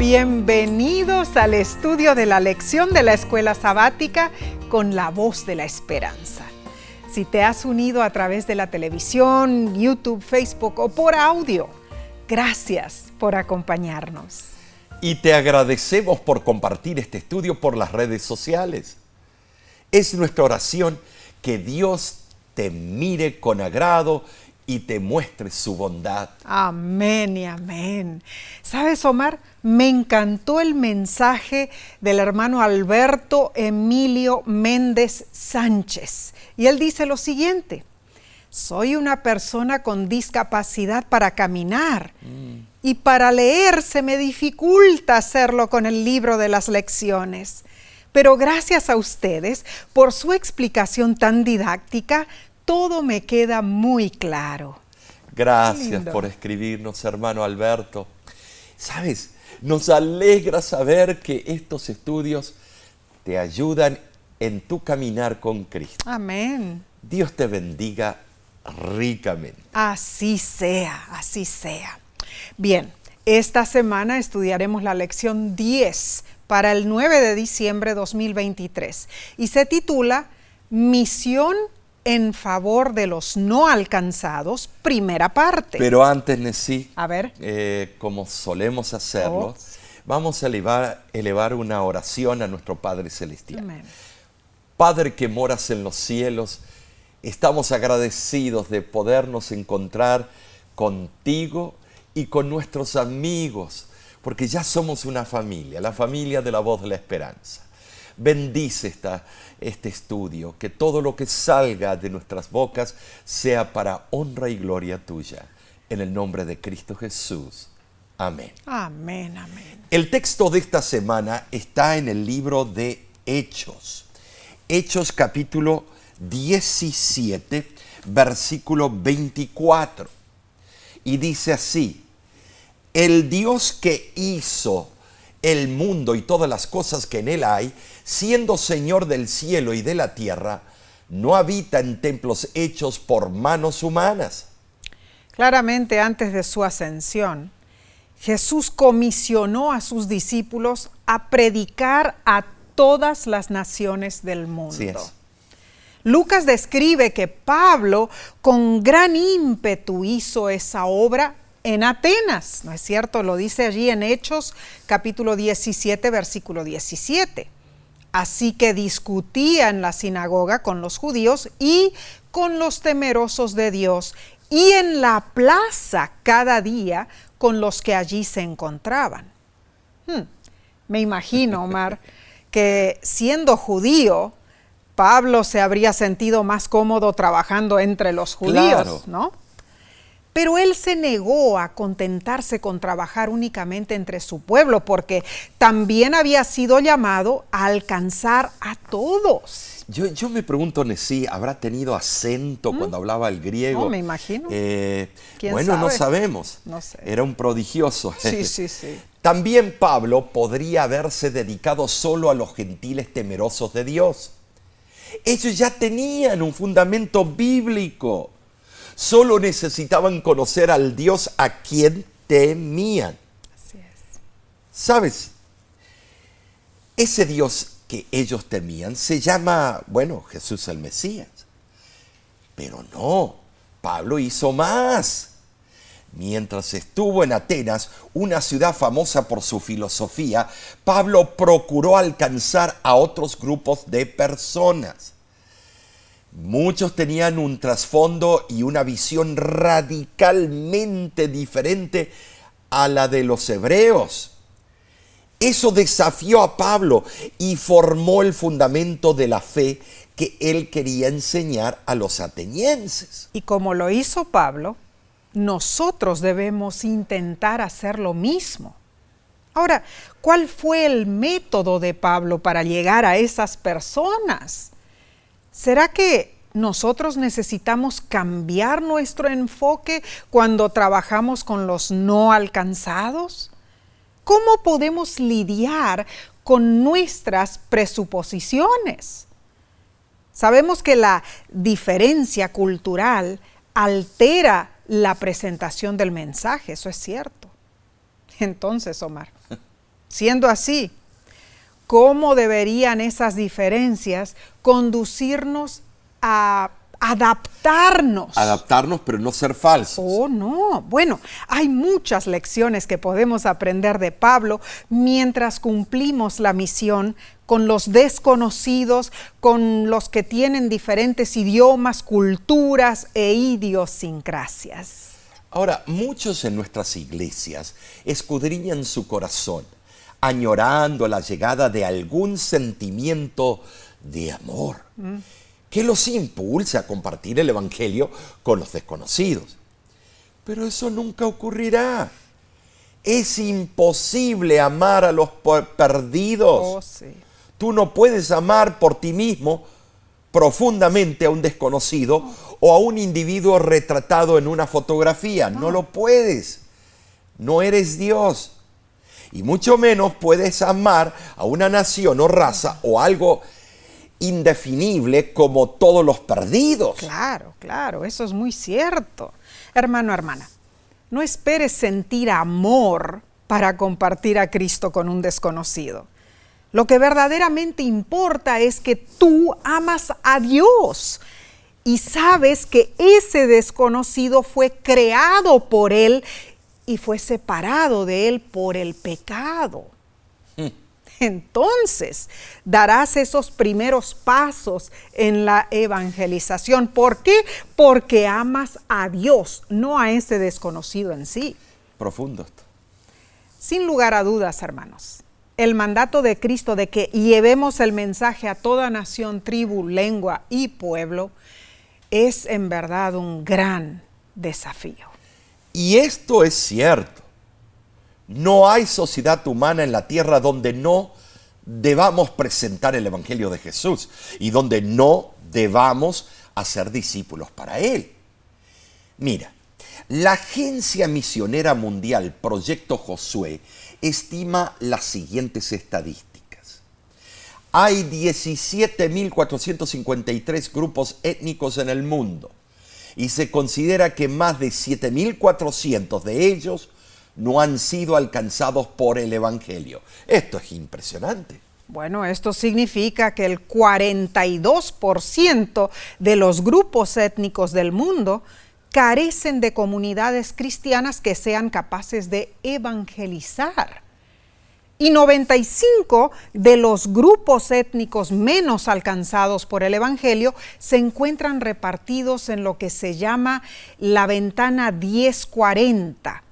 Bienvenidos al estudio de la lección de la Escuela Sabática con la voz de la esperanza. Si te has unido a través de la televisión, YouTube, Facebook o por audio, gracias por acompañarnos. Y te agradecemos por compartir este estudio por las redes sociales. Es nuestra oración que Dios te mire con agrado y te muestre su bondad. Amén y amén. ¿Sabes, Omar? Me encantó el mensaje del hermano Alberto Emilio Méndez Sánchez. Y él dice lo siguiente: soy una persona con discapacidad para caminar y para leer se me dificulta hacerlo con el libro de las lecciones. Pero gracias a ustedes por su explicación tan didáctica, todo me queda muy claro. Gracias por escribirnos, hermano Alberto. ¿Sabes? Nos alegra saber que estos estudios te ayudan en tu caminar con Cristo. Amén. Dios te bendiga ricamente. Así sea, así sea. Bien, esta semana estudiaremos la lección 10 para el 9 de diciembre de 2023 y se titula Misión en favor de los no alcanzados, primera parte. Pero antes, Nesí, a ver, como solemos hacerlo, vamos a elevar una oración a nuestro Padre Celestial. Amén. Padre que moras en los cielos, estamos agradecidos de podernos encontrar contigo y con nuestros amigos, porque ya somos una familia, la familia de la voz de la esperanza. Bendice este estudio, que todo lo que salga de nuestras bocas sea para honra y gloria tuya. En el nombre de Cristo Jesús. Amén. Amén, amén. El texto de esta semana está en el libro de Hechos. Hechos capítulo 17, versículo 24. Y dice así: el Dios que hizo el mundo y todas las cosas que en él hay, siendo Señor del cielo y de la tierra, no habita en templos hechos por manos humanas. Claramente, antes de su ascensión, Jesús comisionó a sus discípulos a predicar a todas las naciones del mundo. Así es. Lucas describe que Pablo con gran ímpetu hizo esa obra en Atenas, ¿no es cierto? Lo dice allí en Hechos capítulo 17, versículo 17. Así que discutía en la sinagoga con los judíos y con los temerosos de Dios, y en la plaza cada día con los que allí se encontraban. Me imagino, Omar, que siendo judío, Pablo se habría sentido más cómodo trabajando entre los judíos, claro, ¿no? Pero él se negó a contentarse con trabajar únicamente entre su pueblo, porque también había sido llamado a alcanzar a todos. Yo me pregunto, Nesí, ¿habrá tenido acento cuando hablaba el griego? No, me imagino. Bueno, sabe? no sabemos. No sé. Era un prodigioso. Sí. También Pablo podría haberse dedicado solo a los gentiles temerosos de Dios. Ellos ya tenían un fundamento bíblico. Solo necesitaban conocer al Dios a quien temían. Así es. ¿Sabes? Ese Dios que ellos temían se llama, Jesús el Mesías. Pero no, Pablo hizo más. Mientras estuvo en Atenas, una ciudad famosa por su filosofía, Pablo procuró alcanzar a otros grupos de personas. Muchos tenían un trasfondo y una visión radicalmente diferente a la de los hebreos. Eso desafió a Pablo y formó el fundamento de la fe que él quería enseñar a los atenienses. Y como lo hizo Pablo, nosotros debemos intentar hacer lo mismo. Ahora, ¿cuál fue el método de Pablo para llegar a esas personas? ¿Será que nosotros necesitamos cambiar nuestro enfoque cuando trabajamos con los no alcanzados? ¿Cómo podemos lidiar con nuestras presuposiciones? Sabemos que la diferencia cultural altera la presentación del mensaje, eso es cierto. Entonces, Omar, Siendo así, ¿cómo deberían esas diferencias conducirnos a adaptarnos? Adaptarnos, pero no ser falsos. Oh, no. Bueno, hay muchas lecciones que podemos aprender de Pablo mientras cumplimos la misión con los desconocidos, con los que tienen diferentes idiomas, culturas e idiosincrasias. Ahora, muchos en nuestras iglesias escudriñan su corazón, añorando la llegada de algún sentimiento de amor que los impulse a compartir el Evangelio con los desconocidos. Pero eso nunca ocurrirá. Es imposible amar a los perdidos. Oh, sí. Tú no puedes amar por ti mismo profundamente a un desconocido o a un individuo retratado en una fotografía. No lo puedes. No eres Dios. Y mucho menos puedes amar a una nación o raza o algo indefinible como todos los perdidos. Claro, claro, eso es muy cierto. Hermano, hermana, no esperes sentir amor para compartir a Cristo con un desconocido. Lo que verdaderamente importa es que tú amas a Dios y sabes que ese desconocido fue creado por Él y fue separado de Él por el pecado. Entonces darás esos primeros pasos en la evangelización. ¿Por qué? Porque amas a Dios, no a ese desconocido en sí. Profundo esto. Sin lugar a dudas, hermanos, el mandato de Cristo de que llevemos el mensaje a toda nación, tribu, lengua y pueblo es en verdad un gran desafío. Y esto es cierto. No hay sociedad humana en la tierra donde no debamos presentar el Evangelio de Jesús y donde no debamos hacer discípulos para Él. Mira, la Agencia Misionera Mundial, Proyecto Josué, estima las siguientes estadísticas. Hay 17.453 grupos étnicos en el mundo y se considera que más de 7.400 de ellos no han sido alcanzados por el Evangelio. Esto es impresionante. Bueno, esto significa que el 42% de los grupos étnicos del mundo carecen de comunidades cristianas que sean capaces de evangelizar. Y 95 de los grupos étnicos menos alcanzados por el Evangelio se encuentran repartidos en lo que se llama la ventana 1040,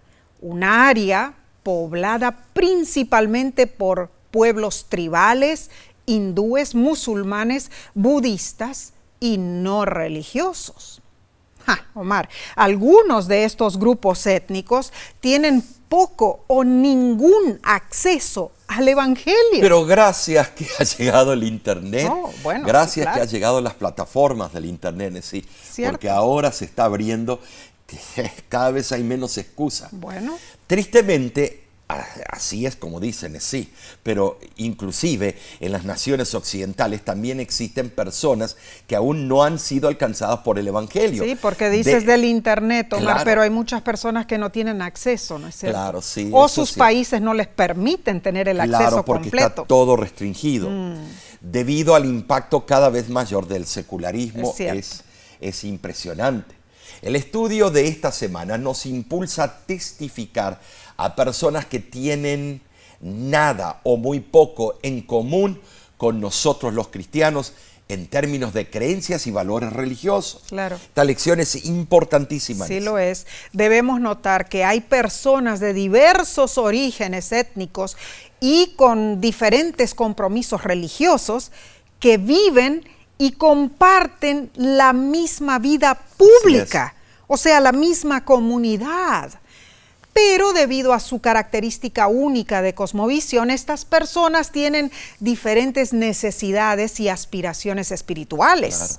una área poblada principalmente por pueblos tribales, hindúes, musulmanes, budistas y no religiosos. Omar, algunos de estos grupos étnicos tienen poco o ningún acceso al Evangelio. Pero gracias que ha llegado el Internet, gracias sí, claro, que ha llegado las plataformas del Internet, sí, porque ahora se está abriendo, que cada vez hay menos excusas. Bueno. Tristemente, así es como dicen, sí, pero inclusive en las naciones occidentales también existen personas que aún no han sido alcanzadas por el Evangelio. Sí, porque dices del Internet, Omar, claro, pero hay muchas personas que no tienen acceso, ¿no es cierto? Claro, sí. O sus países no les permiten tener el acceso porque completo. Está todo restringido. Debido al impacto cada vez mayor del secularismo, es impresionante. El estudio de esta semana nos impulsa a testificar a personas que tienen nada o muy poco en común con nosotros los cristianos en términos de creencias y valores religiosos. Claro. Esta lección es importantísima. Sí lo es. Debemos notar que hay personas de diversos orígenes étnicos y con diferentes compromisos religiosos que viven y comparten la misma vida pública, o sea, la misma comunidad. Pero debido a su característica única de cosmovisión, estas personas tienen diferentes necesidades y aspiraciones espirituales. Claro.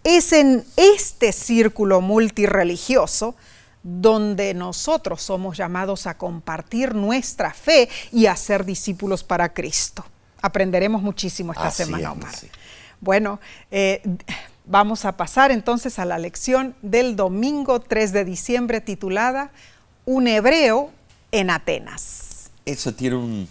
Es en este círculo multirreligioso donde nosotros somos llamados a compartir nuestra fe y a ser discípulos para Cristo. Aprenderemos muchísimo esta semana, Omar. Bueno, vamos a pasar entonces a la lección del domingo 3 de diciembre titulada Un hebreo en Atenas. Eso tiene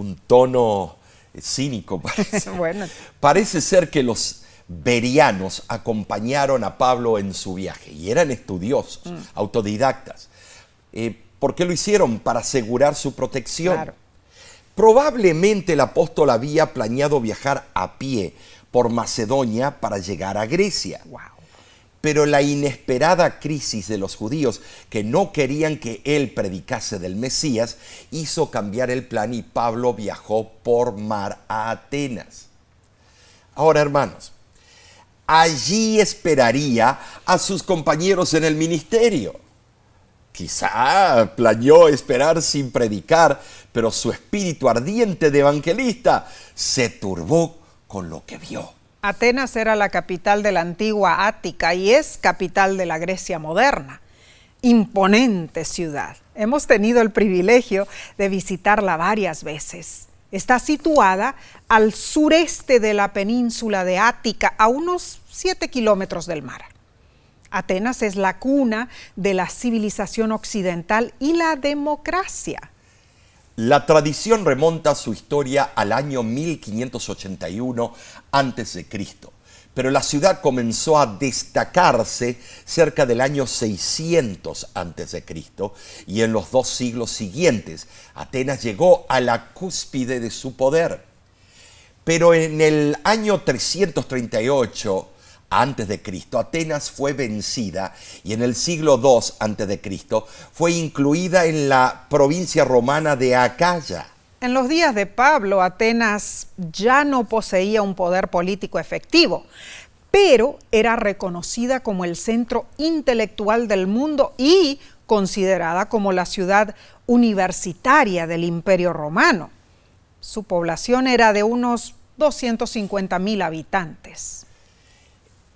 un tono cínico, parece. Bueno. Parece ser que los bereanos acompañaron a Pablo en su viaje y eran estudiosos, autodidactas. ¿Por qué lo hicieron? Para asegurar su protección. Claro. Probablemente el apóstol había planeado viajar a pie por Macedonia para llegar a Grecia. Wow. Pero la inesperada crisis de los judíos que no querían que él predicase del Mesías hizo cambiar el plan y Pablo viajó por mar a Atenas. Ahora, hermanos, allí esperaría a sus compañeros en el ministerio. Quizá planeó esperar sin predicar, pero su espíritu ardiente de evangelista se turbó con lo que vio. Atenas era la capital de la antigua Ática y es capital de la Grecia moderna. Imponente ciudad. Hemos tenido el privilegio de visitarla varias veces. Está situada al sureste de la península de Ática, a unos 7 kilómetros del mar. Atenas es la cuna de la civilización occidental y la democracia. La tradición remonta su historia al año 1581 a.C., pero la ciudad comenzó a destacarse cerca del año 600 a.C. y en los 2 siglos siguientes Atenas llegó a la cúspide de su poder. Pero en el año 338 a.C., Atenas fue vencida y en el siglo II a.C. fue incluida en la provincia romana de Acaya. En los días de Pablo, Atenas ya no poseía un poder político efectivo, pero era reconocida como el centro intelectual del mundo y considerada como la ciudad universitaria del Imperio Romano. Su población era de unos 250,000 habitantes.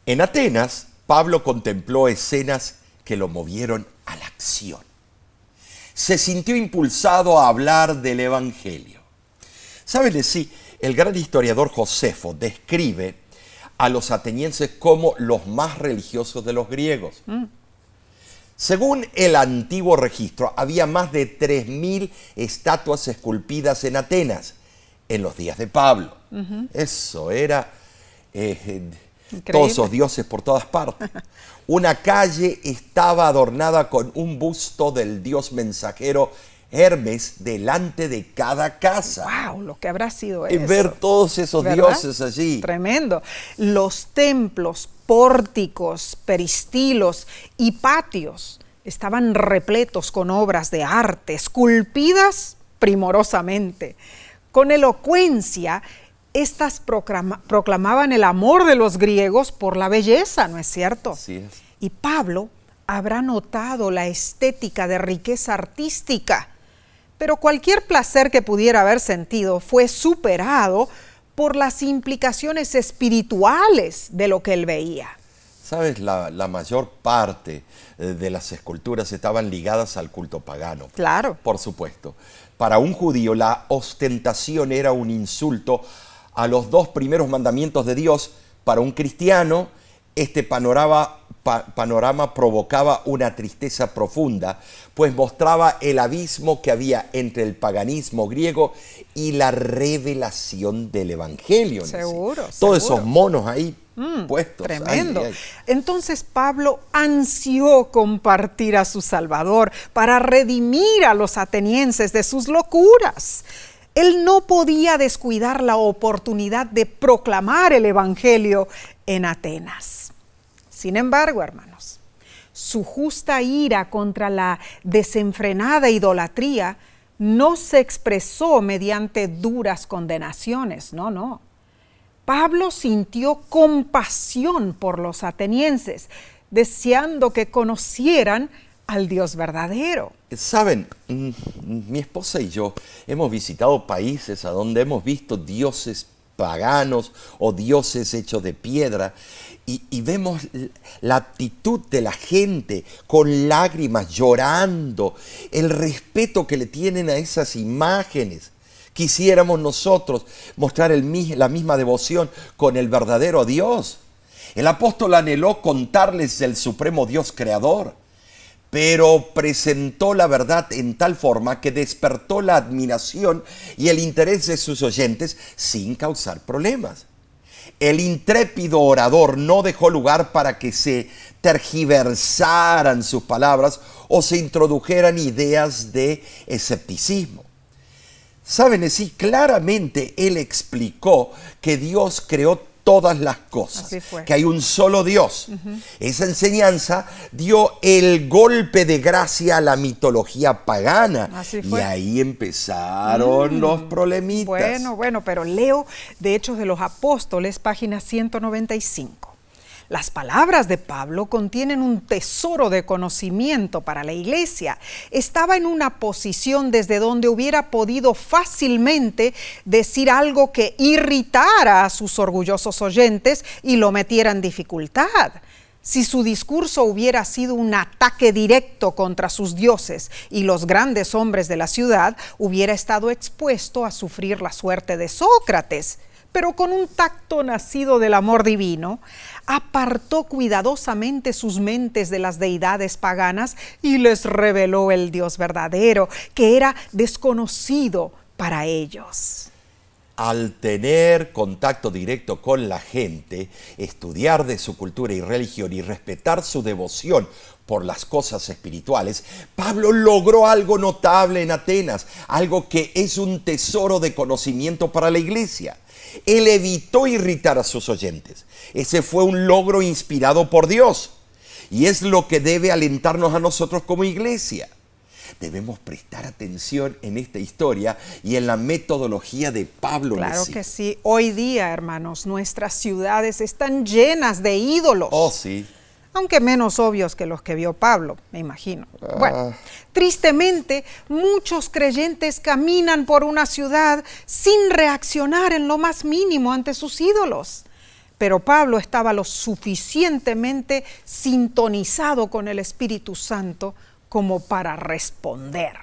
En Atenas, Pablo contempló escenas que lo movieron a la acción. Se sintió impulsado a hablar del Evangelio. ¿Sabes? Sí, el gran historiador Josefo describe a los atenienses como los más religiosos de los griegos. Según el antiguo registro, había más de 3,000 estatuas esculpidas en Atenas en los días de Pablo. Eso era... todos esos dioses por todas partes. Una calle estaba adornada con un busto del dios mensajero Hermes delante de cada casa. ¡Wow! Lo que habrá sido Y eso. ver todos esos ¿Verdad? dioses allí. Tremendo. Los templos, pórticos, peristilos y patios estaban repletos con obras de arte, esculpidas primorosamente. Con elocuencia, estas proclamaban el amor de los griegos por la belleza, ¿no es cierto? Así es. Y Pablo habrá notado la estética de riqueza artística, pero cualquier placer que pudiera haber sentido fue superado por las implicaciones espirituales de lo que él veía. ¿Sabes? La mayor parte de las esculturas estaban ligadas al culto pagano. Claro. Por supuesto. Para un judío, la ostentación era un insulto a los 2 primeros mandamientos de Dios. Para un cristiano, este panorama provocaba una tristeza profunda, pues mostraba el abismo que había entre el paganismo griego y la revelación del Evangelio. Seguro. Todos esos monos ahí puestos. Tremendo. Ay. Entonces Pablo ansió compartir a su Salvador para redimir a los atenienses de sus locuras. Él no podía descuidar la oportunidad de proclamar el Evangelio en Atenas. Sin embargo, hermanos, su justa ira contra la desenfrenada idolatría no se expresó mediante duras condenaciones, no. Pablo sintió compasión por los atenienses, deseando que conocieran al Dios verdadero. Saben, mi esposa y yo hemos visitado países a donde hemos visto dioses paganos o dioses hechos de piedra y vemos la actitud de la gente con lágrimas, llorando, el respeto que le tienen a esas imágenes. Quisiéramos nosotros mostrar la misma devoción con el verdadero Dios. El apóstol anheló contarles del supremo Dios creador, pero presentó la verdad en tal forma que despertó la admiración y el interés de sus oyentes sin causar problemas. El intrépido orador no dejó lugar para que se tergiversaran sus palabras o se introdujeran ideas de escepticismo. Saben, sí, claramente él explicó que Dios creó todas las cosas, que hay un solo Dios. Esa enseñanza dio el golpe de gracia a la mitología pagana. Y ahí empezaron los problemitas. Bueno, pero leo de Hechos de los Apóstoles, página 195. Las palabras de Pablo contienen un tesoro de conocimiento para la iglesia. Estaba en una posición desde donde hubiera podido fácilmente decir algo que irritara a sus orgullosos oyentes y lo metiera en dificultad. Si su discurso hubiera sido un ataque directo contra sus dioses y los grandes hombres de la ciudad, hubiera estado expuesto a sufrir la suerte de Sócrates. Pero con un tacto nacido del amor divino, apartó cuidadosamente sus mentes de las deidades paganas y les reveló el Dios verdadero, que era desconocido para ellos. Al tener contacto directo con la gente, estudiar de su cultura y religión y respetar su devoción por las cosas espirituales, Pablo logró algo notable en Atenas, algo que es un tesoro de conocimiento para la iglesia. Él evitó irritar a sus oyentes. Ese fue un logro inspirado por Dios. Y es lo que debe alentarnos a nosotros como iglesia. Debemos prestar atención en esta historia y en la metodología de Pablo. Claro que sí. Hoy día, hermanos, nuestras ciudades están llenas de ídolos. Oh, sí. Aunque menos obvios que los que vio Pablo, me imagino. Bueno, tristemente, muchos creyentes caminan por una ciudad sin reaccionar en lo más mínimo ante sus ídolos. Pero Pablo estaba lo suficientemente sintonizado con el Espíritu Santo como para responder.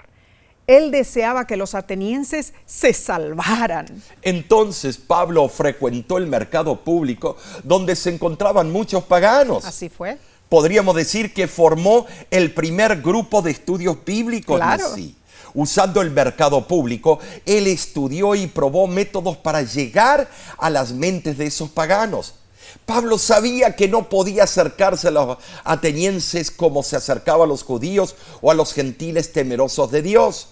Él deseaba que los atenienses se salvaran. Entonces Pablo frecuentó el mercado público donde se encontraban muchos paganos. Así fue. Podríamos decir que formó el primer grupo de estudios bíblicos. Claro. Así. Usando el mercado público, él estudió y probó métodos para llegar a las mentes de esos paganos. Pablo sabía que no podía acercarse a los atenienses como se acercaba a los judíos o a los gentiles temerosos de Dios.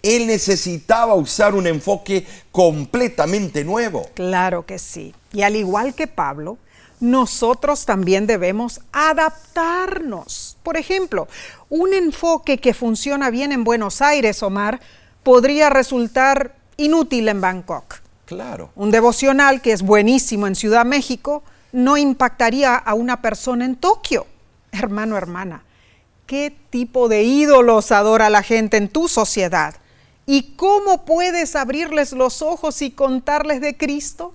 Él necesitaba usar un enfoque completamente nuevo. Claro que sí. Y al igual que Pablo, nosotros también debemos adaptarnos. Por ejemplo, un enfoque que funciona bien en Buenos Aires, Omar, podría resultar inútil en Bangkok. Claro. Un devocional que es buenísimo en Ciudad México no impactaría a una persona en Tokio. Hermano, hermana, ¿qué tipo de ídolos adora la gente en tu sociedad? ¿Y cómo puedes abrirles los ojos y contarles de Cristo?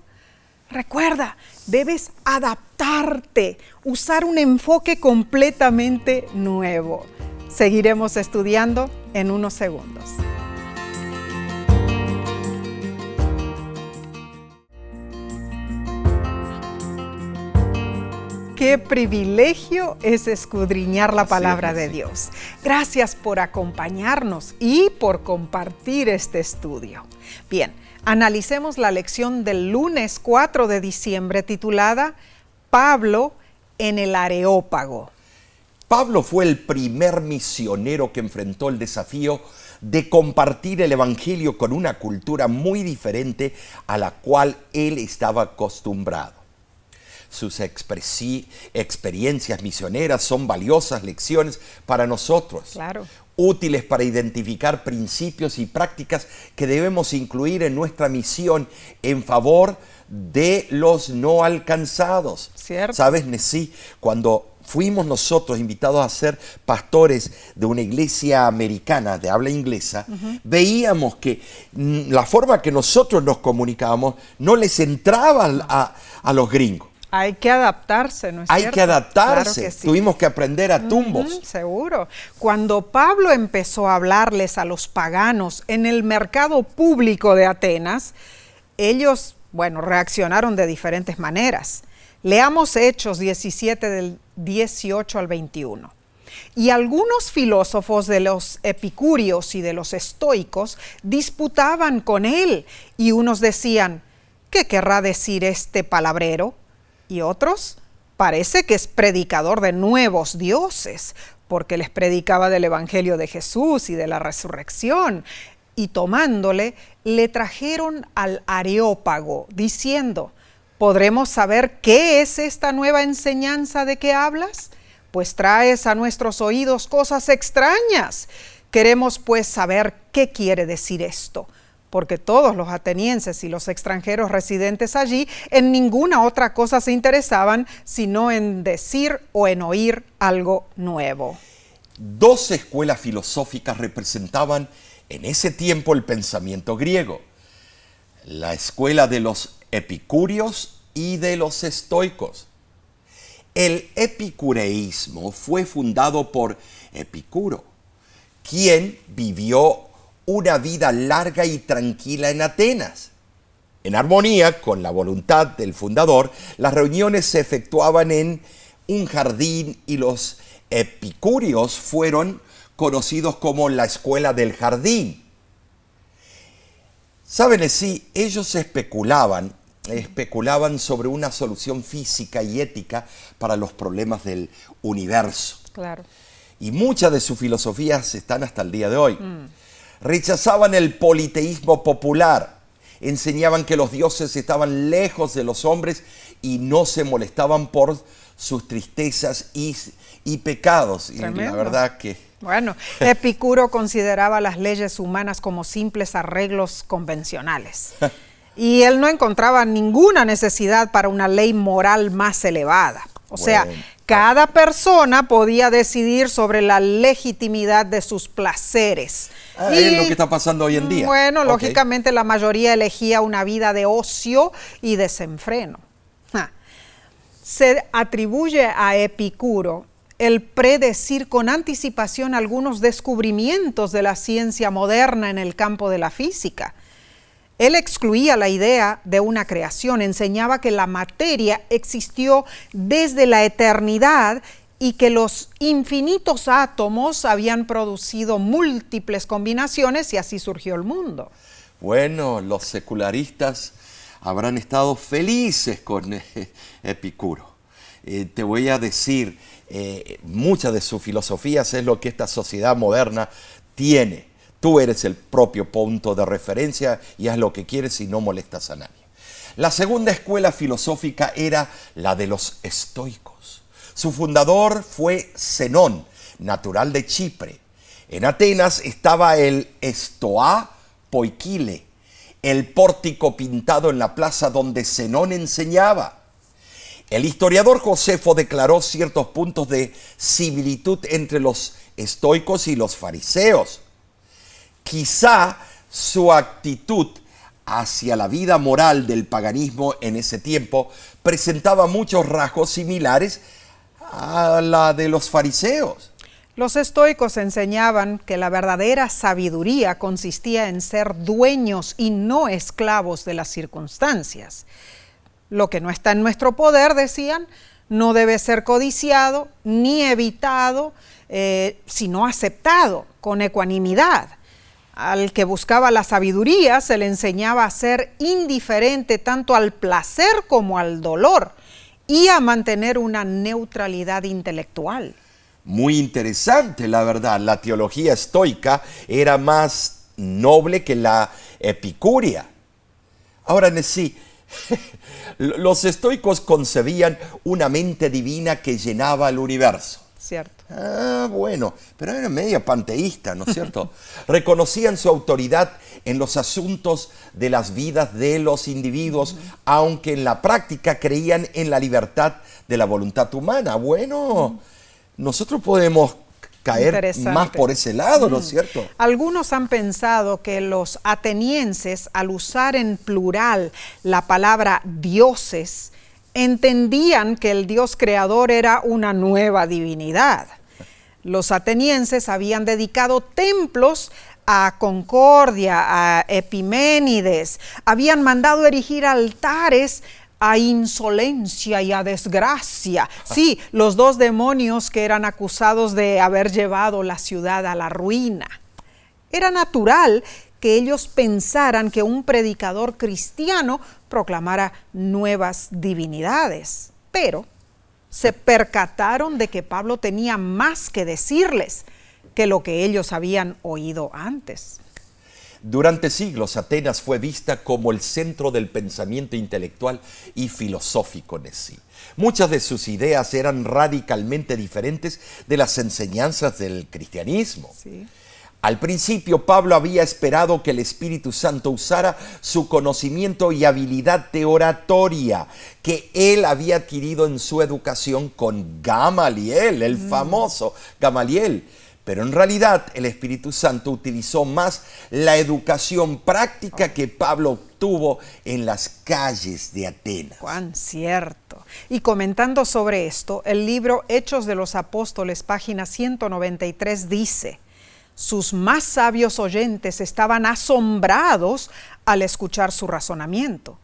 Recuerda, debes adaptarte, usar un enfoque completamente nuevo. Seguiremos estudiando en unos segundos. Qué privilegio es escudriñar la palabra de Dios. Gracias por acompañarnos y por compartir este estudio. Bien, analicemos la lección del lunes 4 de diciembre titulada Pablo en el Areópago. Pablo fue el primer misionero que enfrentó el desafío de compartir el evangelio con una cultura muy diferente a la cual él estaba acostumbrado. Sus experiencias misioneras son valiosas lecciones para nosotros, claro, útiles para identificar principios y prácticas que debemos incluir en nuestra misión en favor de los no alcanzados. ¿Cierto? ¿Sabes, Nesí? Cuando fuimos nosotros invitados a ser pastores de una iglesia americana de habla inglesa, veíamos que la forma que nosotros nos comunicábamos no les entraba a los gringos. Hay que adaptarse, ¿no es cierto? Hay que adaptarse. Claro que sí. Tuvimos que aprender a tumbos. Seguro. Cuando Pablo empezó a hablarles a los paganos en el mercado público de Atenas, ellos, reaccionaron de diferentes maneras. Leamos Hechos 17 del 18 al 21. Y algunos filósofos de los epicúreos y de los estoicos disputaban con él, y unos decían, ¿qué querrá decir este palabrero? Y otros, parece que es predicador de nuevos dioses, porque les predicaba del evangelio de Jesús y de la resurrección. Y tomándole, le trajeron al Areópago, diciendo, ¿podremos saber qué es esta nueva enseñanza de que hablas? Pues traes a nuestros oídos cosas extrañas. Queremos pues saber qué quiere decir esto, porque todos los atenienses y los extranjeros residentes allí en ninguna otra cosa se interesaban, sino en decir o en oír algo nuevo. Dos escuelas filosóficas representaban en ese tiempo el pensamiento griego: la escuela de los epicúreos y de los estoicos. El epicureísmo fue fundado por Epicuro, quien vivió una vida larga y tranquila en Atenas. En armonía con la voluntad del fundador, las reuniones se efectuaban en un jardín y los epicúreos fueron conocidos como la escuela del jardín. Saben, sí, ellos especulaban sobre una solución física y ética para los problemas del universo. Claro. Y muchas de sus filosofías están hasta el día de hoy. Rechazaban el politeísmo popular, enseñaban que los dioses estaban lejos de los hombres y no se molestaban por sus tristezas y pecados. Tremendo. Y la verdad que... Bueno, Epicuro consideraba las leyes humanas como simples arreglos convencionales. Y él no encontraba ninguna necesidad para una ley moral más elevada. O sea, cada persona podía decidir sobre la legitimidad de sus placeres. Es lo que está pasando hoy en día. Bueno, lógicamente la mayoría elegía una vida de ocio y desenfreno. Se atribuye a Epicuro el predecir con anticipación algunos descubrimientos de la ciencia moderna en el campo de la física. Él excluía la idea de una creación, enseñaba que la materia existió desde la eternidad y que los infinitos átomos habían producido múltiples combinaciones y así surgió el mundo. Bueno, los secularistas habrán estado felices con Epicuro. Te voy a decir, muchas de sus filosofías es lo que esta sociedad moderna tiene. Tú eres el propio punto de referencia y haz lo que quieres y no molestas a nadie. La segunda escuela filosófica era la de los estoicos. Su fundador fue Zenón, natural de Chipre. En Atenas estaba el Estoa Poikile, el pórtico pintado en la plaza donde Zenón enseñaba. El historiador Josefo declaró ciertos puntos de similitud entre los estoicos y los fariseos. Quizá su actitud hacia la vida moral del paganismo en ese tiempo presentaba muchos rasgos similares a la de los fariseos. Los estoicos enseñaban que la verdadera sabiduría consistía en ser dueños y no esclavos de las circunstancias. Lo que no está en nuestro poder, decían, no debe ser codiciado ni evitado, sino aceptado con ecuanimidad. Al que buscaba la sabiduría se le enseñaba a ser indiferente tanto al placer como al dolor y a mantener una neutralidad intelectual. Muy interesante, la verdad. La teología estoica era más noble que la epicúrea. Ahora, sí, los estoicos concebían una mente divina que llenaba el universo. Cierto. Bueno, pero era medio panteísta, ¿no es cierto? Reconocían su autoridad en los asuntos de las vidas de los individuos, aunque en la práctica creían en la libertad de la voluntad humana. Bueno, nosotros podemos caer más por ese lado, ¿no es cierto? Algunos han pensado que los atenienses, al usar en plural la palabra dioses, entendían que el Dios creador era una nueva divinidad. Los atenienses habían dedicado templos a Concordia, a Epiménides, habían mandado erigir altares a insolencia y a desgracia. Sí, los dos demonios que eran acusados de haber llevado la ciudad a la ruina. Era natural que ellos pensaran que un predicador cristiano proclamara nuevas divinidades, pero se percataron de que Pablo tenía más que decirles que lo que ellos habían oído antes. Durante siglos, Atenas fue vista como el centro del pensamiento intelectual y filosófico en sí. Muchas de sus ideas eran radicalmente diferentes de las enseñanzas del cristianismo. Sí. Al principio, Pablo había esperado que el Espíritu Santo usara su conocimiento y habilidad de oratoria que él había adquirido en su educación con Gamaliel, el famoso Gamaliel. Pero en realidad el Espíritu Santo utilizó más la educación práctica que Pablo obtuvo en las calles de Atenas. ¡Cuán cierto! Y comentando sobre esto, el libro Hechos de los Apóstoles, página 193, dice: sus más sabios oyentes estaban asombrados al escuchar su razonamiento.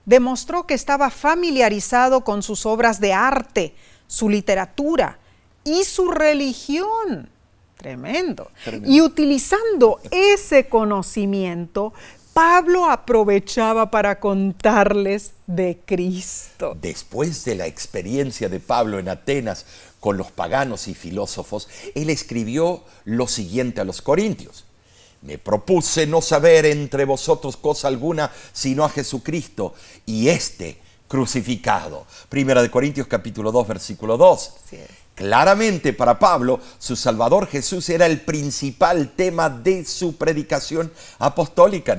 Demostró que estaba familiarizado con sus obras de arte, su literatura y su religión. Tremendo. Y utilizando ese conocimiento, Pablo aprovechaba para contarles de Cristo. Después de la experiencia de Pablo en Atenas con los paganos y filósofos, él escribió lo siguiente a los corintios: me propuse no saber entre vosotros cosa alguna sino a Jesucristo y crucificado. Primera de Corintios capítulo 2, versículo 2. Sí. Claramente para Pablo, su Salvador Jesús era el principal tema de su predicación apostólica.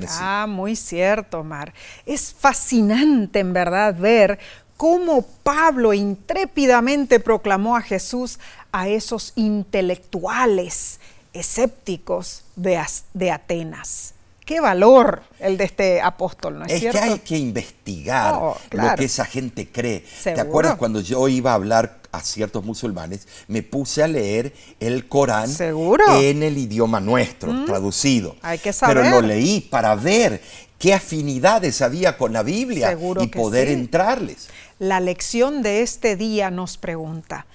Muy cierto, Omar. Es fascinante en verdad ver cómo Pablo intrépidamente proclamó a Jesús a esos intelectuales escépticos de Atenas. ¡Qué valor el de este apóstol!, ¿no es cierto? Es que hay que investigar lo que esa gente cree. ¿Seguro? ¿Te acuerdas cuando yo iba a hablar a ciertos musulmanes? Me puse a leer el Corán. ¿Seguro? En el idioma nuestro, traducido. Hay que saber. Pero lo leí para ver qué afinidades había con la Biblia. Seguro y que poder sí. entrarles. La lección de este día nos pregunta: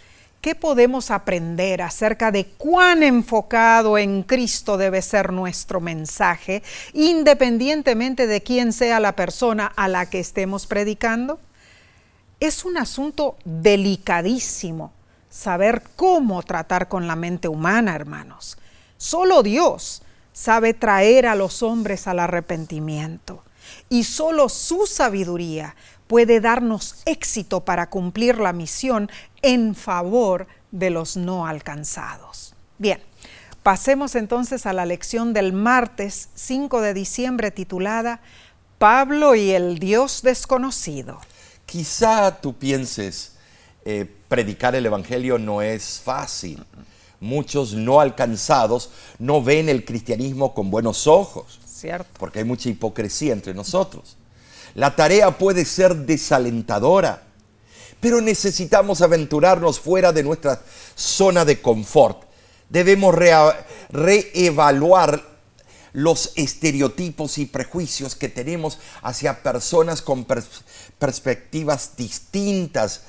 ¿qué podemos aprender acerca de cuán enfocado en Cristo debe ser nuestro mensaje, independientemente de quién sea la persona a la que estemos predicando? Es un asunto delicadísimo saber cómo tratar con la mente humana, hermanos. Solo Dios sabe traer a los hombres al arrepentimiento, y solo su sabiduría puede darnos éxito para cumplir la misión en favor de los no alcanzados. Bien, pasemos entonces a la lección del martes 5 de diciembre titulada Pablo y el Dios desconocido. Quizá tú pienses, predicar el Evangelio no es fácil. Muchos no alcanzados no ven el cristianismo con buenos ojos. Cierto. Porque hay mucha hipocresía entre nosotros. La tarea puede ser desalentadora, pero necesitamos aventurarnos fuera de nuestra zona de confort. Debemos reevaluar los estereotipos y prejuicios que tenemos hacia personas con perspectivas distintas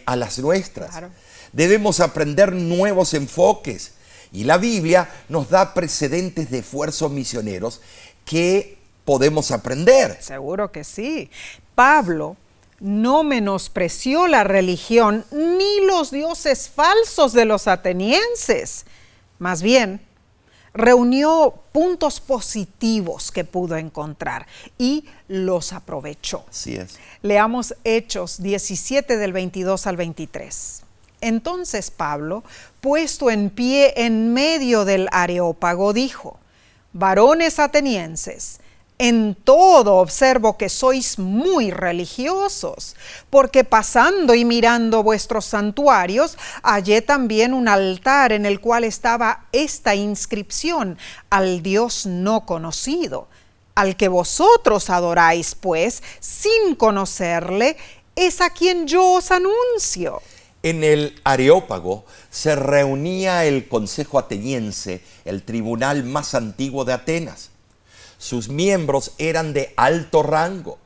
a las nuestras. Claro. Debemos aprender nuevos enfoques, y la Biblia nos da precedentes de esfuerzos misioneros que podemos aprender. Seguro que sí. Pablo no menospreció la religión ni los dioses falsos de los atenienses. Más bien, reunió puntos positivos que pudo encontrar y los aprovechó. Así es. Leamos Hechos 17 del 22 al 23. Entonces Pablo, puesto en pie en medio del Areópago, dijo: varones atenienses, en todo observo que sois muy religiosos, porque pasando y mirando vuestros santuarios, hallé también un altar en el cual estaba esta inscripción: al Dios no conocido. Al que vosotros adoráis, pues, sin conocerle, es a quien yo os anuncio. En el Areópago se reunía el Consejo Ateniense, el tribunal más antiguo de Atenas. Sus miembros eran de alto rango.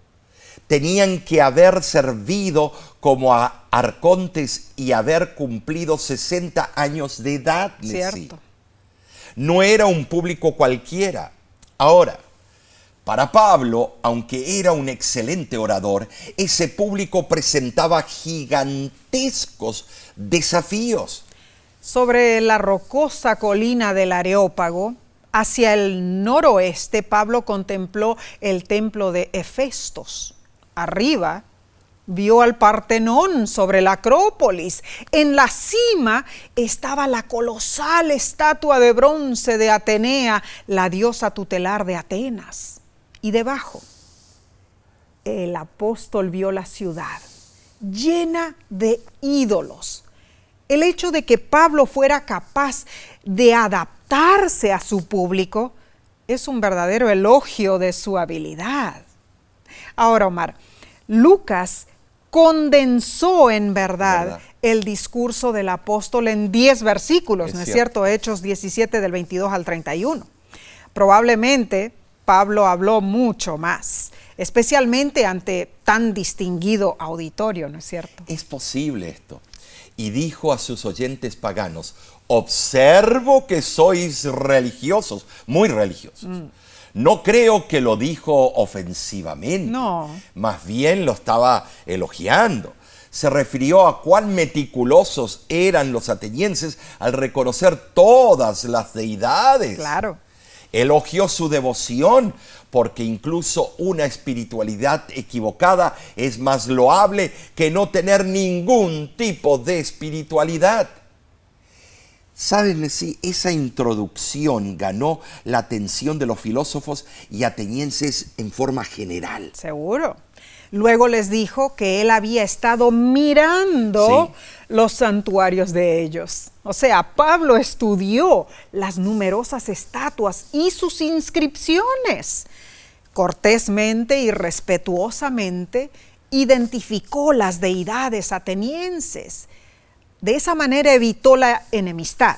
Tenían que haber servido como arcontes y haber cumplido 60 años de edad. Cierto. No era un público cualquiera. Ahora, para Pablo, aunque era un excelente orador, ese público presentaba gigantescos desafíos. Sobre la rocosa colina del Areópago, hacia el noroeste, Pablo contempló el templo de Hefestos. Arriba, vio al Partenón sobre la Acrópolis. En la cima estaba la colosal estatua de bronce de Atenea, la diosa tutelar de Atenas. Y debajo, el apóstol vio la ciudad llena de ídolos. El hecho de que Pablo fuera capaz de adaptarse a su público es un verdadero elogio de su habilidad. Ahora, Omar, Lucas condensó en verdad el discurso del apóstol en 10 versículos, ¿no es cierto? Hechos 17 del 22 al 31. Probablemente Pablo habló mucho más, especialmente ante tan distinguido auditorio, ¿no es cierto? Es posible esto. Y dijo a sus oyentes paganos: observo que sois religiosos, muy religiosos. No creo que lo dijo ofensivamente. No. Más bien lo estaba elogiando. Se refirió a cuán meticulosos eran los atenienses al reconocer todas las deidades. Claro. Elogió su devoción, porque incluso una espiritualidad equivocada es más loable que no tener ningún tipo de espiritualidad. ¿Saben? Sí, esa introducción ganó la atención de los filósofos y atenienses en forma general. Seguro. Luego les dijo que él había estado mirando los santuarios de ellos. O sea, Pablo estudió las numerosas estatuas y sus inscripciones. Cortésmente y respetuosamente identificó las deidades atenienses. De esa manera evitó la enemistad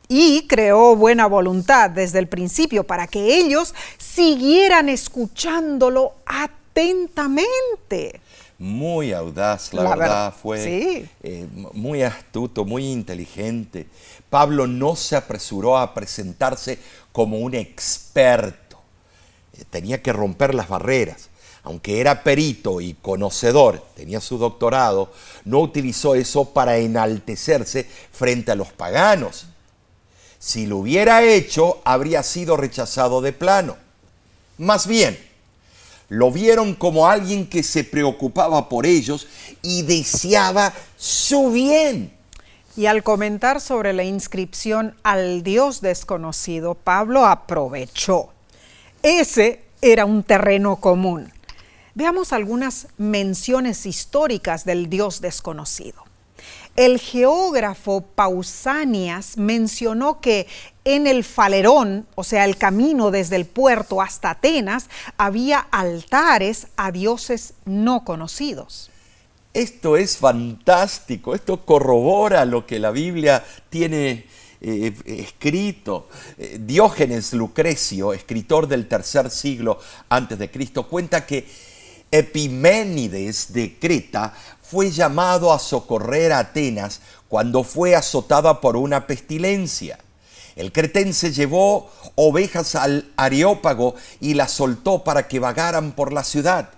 y creó buena voluntad desde el principio para que ellos siguieran escuchándolo atentamente. Muy audaz, la verdad, fue sí. Muy astuto, muy inteligente. Pablo no se apresuró a presentarse como un experto. Tenía que romper las barreras. Aunque era perito y conocedor, tenía su doctorado, no utilizó eso para enaltecerse frente a los paganos. Si lo hubiera hecho, habría sido rechazado de plano. Más bien, lo vieron como alguien que se preocupaba por ellos y deseaba su bien. Y al comentar sobre la inscripción al Dios desconocido, Pablo aprovechó. Ese era un terreno común. Veamos algunas menciones históricas del Dios desconocido. El geógrafo Pausanias mencionó que en el Falerón, o sea, el camino desde el puerto hasta Atenas, había altares a dioses no conocidos. Esto es fantástico, esto corrobora lo que la Biblia tiene escrito. Diógenes Lucrecio, escritor del tercer siglo antes de Cristo, cuenta que Epiménides de Creta fue llamado a socorrer a Atenas cuando fue azotada por una pestilencia. El cretense llevó ovejas al Areópago y las soltó para que vagaran por la ciudad.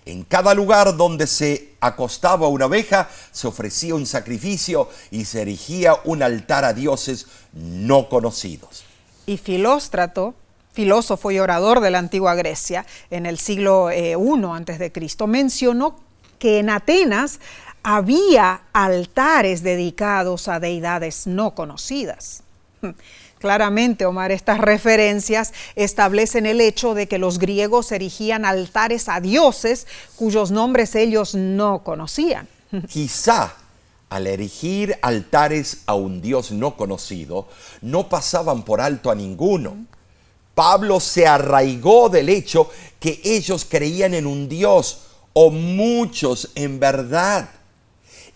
En cada lugar donde se acostaba una oveja se ofrecía un sacrificio y se erigía un altar a dioses no conocidos. Y Filóstrato, filósofo y orador de la antigua Grecia, en el siglo I a.C., mencionó que en Atenas había altares dedicados a deidades no conocidas. Claramente, Omar, estas referencias establecen el hecho de que los griegos erigían altares a dioses cuyos nombres ellos no conocían. Quizá al erigir altares a un dios no conocido, no pasaban por alto a ninguno. Pablo se arraigó del hecho que ellos creían en un Dios, o muchos en verdad.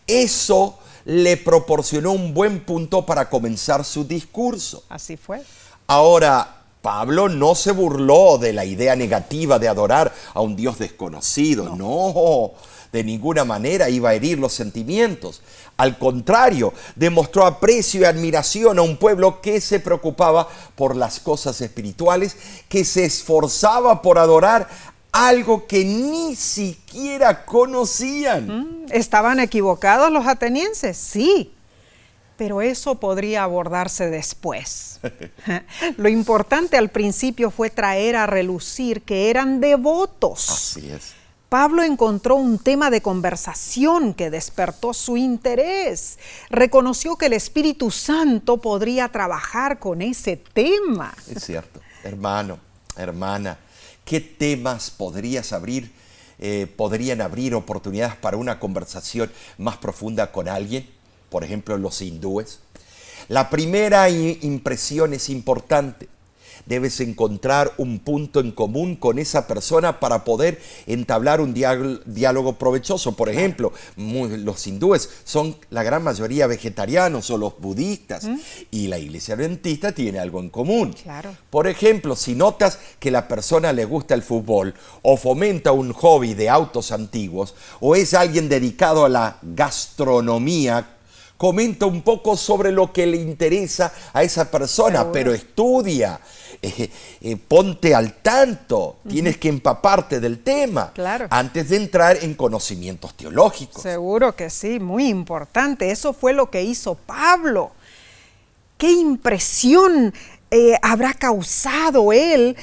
Eso le proporcionó un buen punto para comenzar su discurso. Así fue. Ahora, Pablo no se burló de la idea negativa de adorar a un Dios desconocido. No, de ninguna manera iba a herir los sentimientos. Al contrario, demostró aprecio y admiración a un pueblo que se preocupaba por las cosas espirituales, que se esforzaba por adorar algo que ni siquiera conocían. ¿Estaban equivocados los atenienses? Sí, pero eso podría abordarse después. Lo importante al principio fue traer a relucir que eran devotos. Así es. Pablo encontró un tema de conversación que despertó su interés. Reconoció que el Espíritu Santo podría trabajar con ese tema. Es cierto. Hermano, hermana, ¿qué temas podrían abrir oportunidades para una conversación más profunda con alguien? Por ejemplo, los hindúes. La primera impresión es importante. Debes encontrar un punto en común con esa persona para poder entablar un diálogo provechoso. Por ejemplo, los hindúes son la gran mayoría vegetarianos, o los budistas, y la iglesia adventista tiene algo en común. Claro. Por ejemplo, si notas que la persona le gusta el fútbol, o fomenta un hobby de autos antiguos, o es alguien dedicado a la gastronomía, comenta un poco sobre lo que le interesa a esa persona. Seguro. Pero estudia, ponte al tanto, tienes que empaparte del tema, claro, antes de entrar en conocimientos teológicos. Seguro que sí, muy importante. Eso fue lo que hizo Pablo. ¿Qué impresión habrá causado él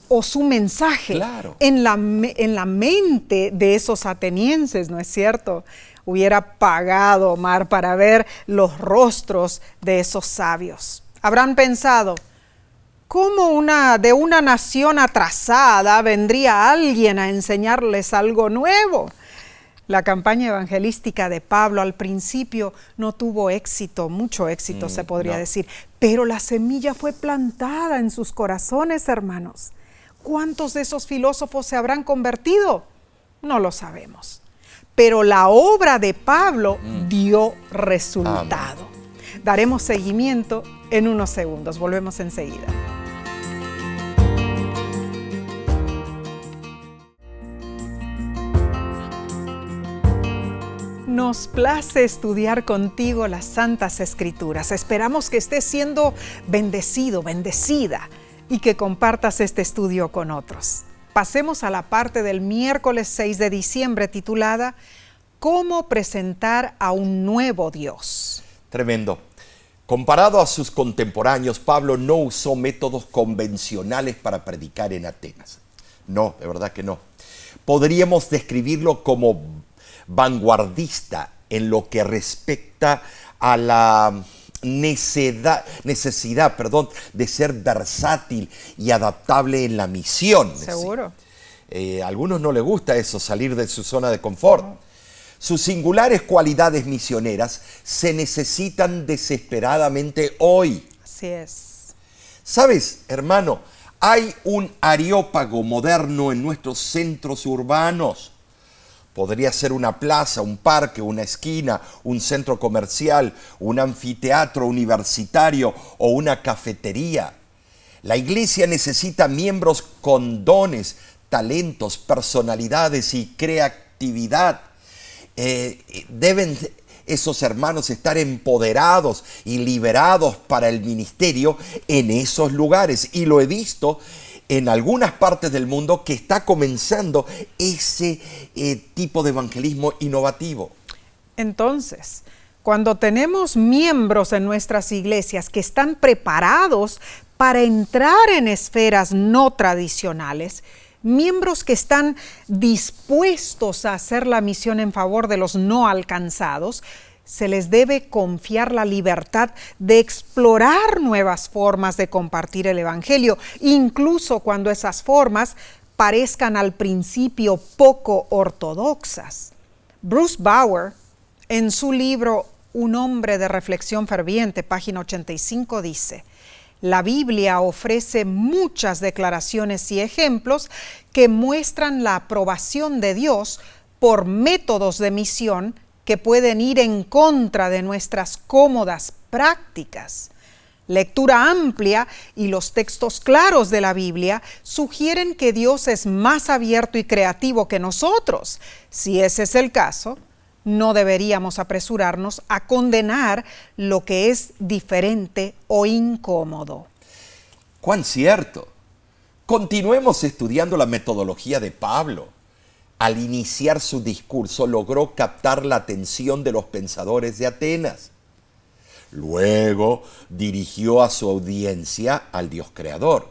o su mensaje, claro, en la mente de esos atenienses, ¿no es cierto? Hubiera pagado Omar para ver los rostros de esos sabios. Habrán pensado, ¿cómo de una nación atrasada vendría alguien a enseñarles algo nuevo? La campaña evangelística de Pablo al principio no tuvo éxito, mucho éxito se podría decir, pero la semilla fue plantada en sus corazones, hermanos. ¿Cuántos de esos filósofos se habrán convertido? No lo sabemos. Pero la obra de Pablo dio resultado. Amén. Daremos seguimiento en unos segundos. Volvemos enseguida. Nos place estudiar contigo las Santas Escrituras. Esperamos que estés siendo bendecido, bendecida, y que compartas este estudio con otros. Pasemos a la parte del miércoles 6 de diciembre titulada ¿Cómo presentar a un nuevo Dios? Tremendo. Comparado a sus contemporáneos, Pablo no usó métodos convencionales para predicar en Atenas. No, de verdad que no. Podríamos describirlo como vanguardista en lo que respecta a la necesidad de ser versátil y adaptable en la misión. Seguro. A algunos no les gusta eso, salir de su zona de confort. No. Sus singulares cualidades misioneras se necesitan desesperadamente hoy. Así es. ¿Sabes, hermano? Hay un areópago moderno en nuestros centros urbanos. Podría ser una plaza, un parque, una esquina, un centro comercial, un anfiteatro universitario o una cafetería. La iglesia necesita miembros con dones, talentos, personalidades y creatividad. Deben esos hermanos estar empoderados y liberados para el ministerio en esos lugares. Y lo he visto en algunas partes del mundo que está comenzando ese tipo de evangelismo innovativo. Entonces, cuando tenemos miembros en nuestras iglesias que están preparados para entrar en esferas no tradicionales, miembros que están dispuestos a hacer la misión en favor de los no alcanzados, se les debe confiar la libertad de explorar nuevas formas de compartir el evangelio, incluso cuando esas formas parezcan al principio poco ortodoxas. Bruce Bauer, en su libro Un hombre de reflexión ferviente, página 85, dice: la Biblia ofrece muchas declaraciones y ejemplos que muestran la aprobación de Dios por métodos de misión que pueden ir en contra de nuestras cómodas prácticas. Lectura amplia y los textos claros de la Biblia sugieren que Dios es más abierto y creativo que nosotros. Si ese es el caso, no deberíamos apresurarnos a condenar lo que es diferente o incómodo. ¡Cuán cierto! Continuemos estudiando la metodología de Pablo. Al iniciar su discurso logró captar la atención de los pensadores de Atenas. Luego dirigió a su audiencia al Dios creador.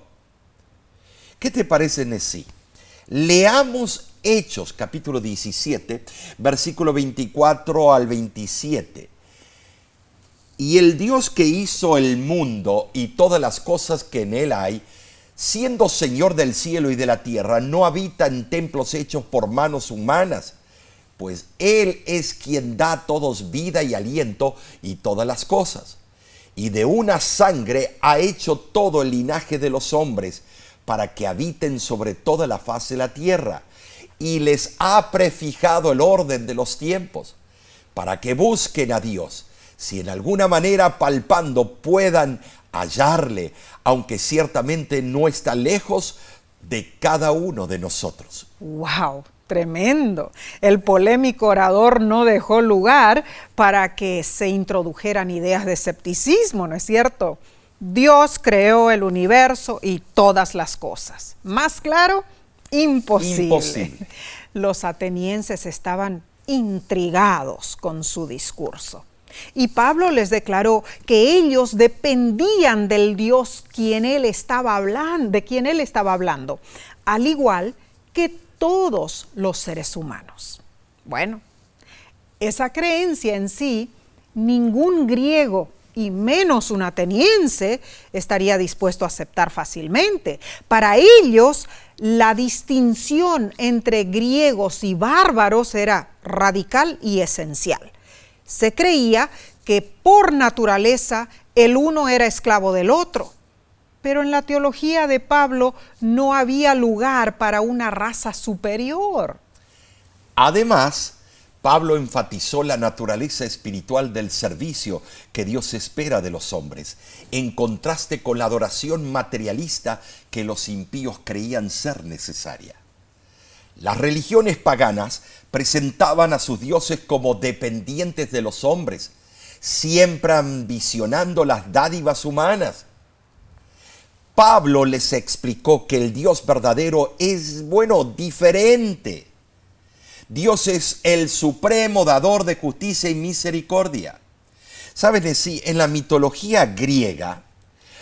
¿Qué te parece, Nesí? Leamos Hechos, capítulo 17, versículo 24 al 27. Y el Dios que hizo el mundo y todas las cosas que en él hay, siendo Señor del cielo y de la tierra, no habita en templos hechos por manos humanas, pues Él es quien da a todos vida y aliento y todas las cosas. Y de una sangre ha hecho todo el linaje de los hombres, para que habiten sobre toda la faz de la tierra, y les ha prefijado el orden de los tiempos, para que busquen a Dios, si en alguna manera palpando puedan hallarle, aunque ciertamente no está lejos de cada uno de nosotros. ¡Wow! Tremendo. El polémico orador no dejó lugar para que se introdujeran ideas de escepticismo, ¿no es cierto? Dios creó el universo y todas las cosas. ¿Más claro? Imposible. Imposible. Los atenienses estaban intrigados con su discurso. Y Pablo les declaró que ellos dependían del Dios de quien él estaba hablando, al igual que todos los seres humanos. Bueno, esa creencia en sí, ningún griego y menos un ateniense estaría dispuesto a aceptar fácilmente. Para ellos, la distinción entre griegos y bárbaros era radical y esencial. Se creía que por naturaleza el uno era esclavo del otro, pero en la teología de Pablo no había lugar para una raza superior. Además, Pablo enfatizó la naturaleza espiritual del servicio que Dios espera de los hombres, en contraste con la adoración materialista que los impíos creían ser necesaria. Las religiones paganas presentaban a sus dioses como dependientes de los hombres, siempre ambicionando las dádivas humanas. Pablo les explicó que el Dios verdadero es, diferente. Dios es el supremo dador de justicia y misericordia. ¿Saben? Sí, en la mitología griega,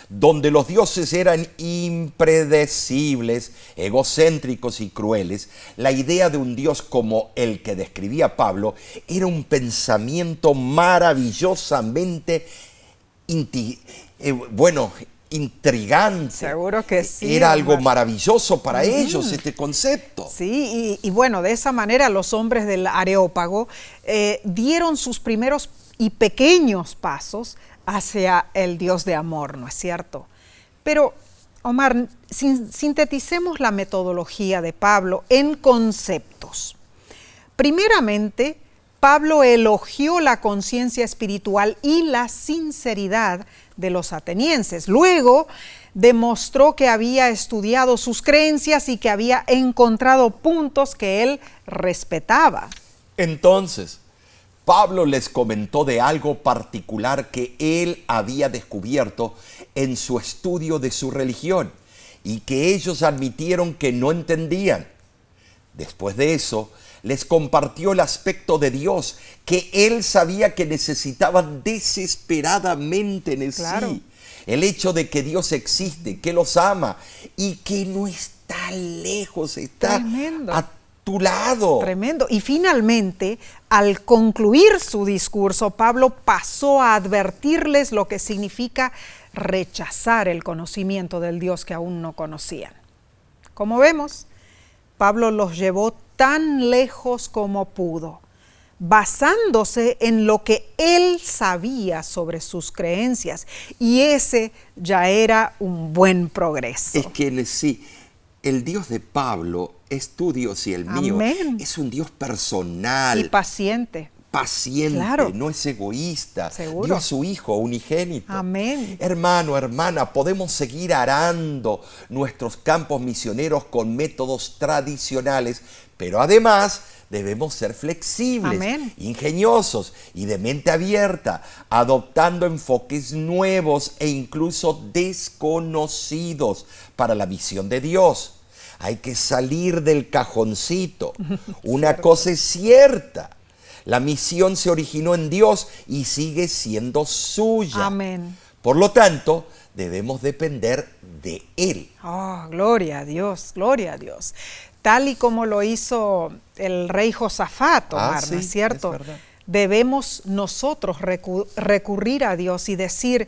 donde los dioses eran impredecibles, egocéntricos y crueles, la idea de un Dios como el que describía Pablo era un pensamiento maravillosamente intrigante. Seguro que sí. Era algo maravilloso para ellos este concepto. Sí, y bueno, de esa manera los hombres del Areópago dieron sus primeros y pequeños pasos hacia el Dios de amor, ¿no es cierto? Pero, Omar, sinteticemos la metodología de Pablo en conceptos. Primeramente, Pablo elogió la conciencia espiritual y la sinceridad de los atenienses. Luego, demostró que había estudiado sus creencias y que había encontrado puntos que él respetaba. Entonces, Pablo les comentó de algo particular que él había descubierto en su estudio de su religión y que ellos admitieron que no entendían. Después de eso, les compartió el aspecto de Dios que él sabía que necesitaban desesperadamente en Claro. sí. El hecho de que Dios existe, que los ama y que no está lejos, está Tremendo. a tu lado. Tremendo. Y finalmente, al concluir su discurso, Pablo pasó a advertirles lo que significa rechazar el conocimiento del Dios que aún no conocían. Como vemos, Pablo los llevó tan lejos como pudo, basándose en lo que él sabía sobre sus creencias, y ese ya era un buen progreso. Es que sí, el Dios de Pablo es tu Dios y el mío. Amén. Es un Dios personal. Y paciente. paciente, Claro. no es egoísta. Seguro. Dio a su Hijo unigénito. Amén. Hermano, hermana, podemos seguir arando nuestros campos misioneros con métodos tradicionales, pero además debemos ser flexibles, Amén. ingeniosos y de mente abierta, adoptando enfoques nuevos e incluso desconocidos para la misión de Dios. Hay que salir del cajoncito. Una cosa es cierta. La misión se originó en Dios y sigue siendo suya. Amén. Por lo tanto, debemos depender de Él. Oh, gloria a Dios, gloria a Dios. Tal y como lo hizo el rey Josafat, Omar, sí, ¿no es cierto? es verdad. Debemos nosotros recurrir a Dios y decir,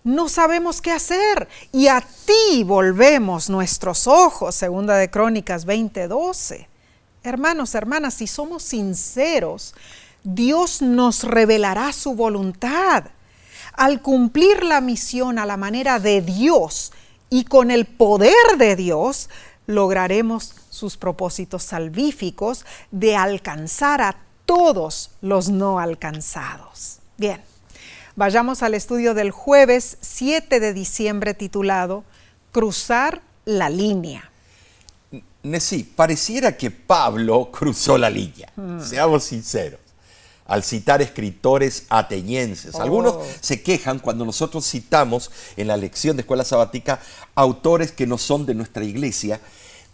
no sabemos qué hacer, y a ti volvemos nuestros ojos, segunda de Crónicas 20:12. Hermanos, hermanas, si somos sinceros, Dios nos revelará su voluntad. Al cumplir la misión a la manera de Dios y con el poder de Dios, lograremos sus propósitos salvíficos de alcanzar a todos los no alcanzados. Bien, vayamos al estudio del jueves 7 de diciembre titulado Cruzar la línea. Sí, pareciera que Pablo cruzó la línea, seamos sinceros, al citar escritores atenienses. Algunos se quejan cuando nosotros citamos en la lección de escuela sabática autores que no son de nuestra iglesia,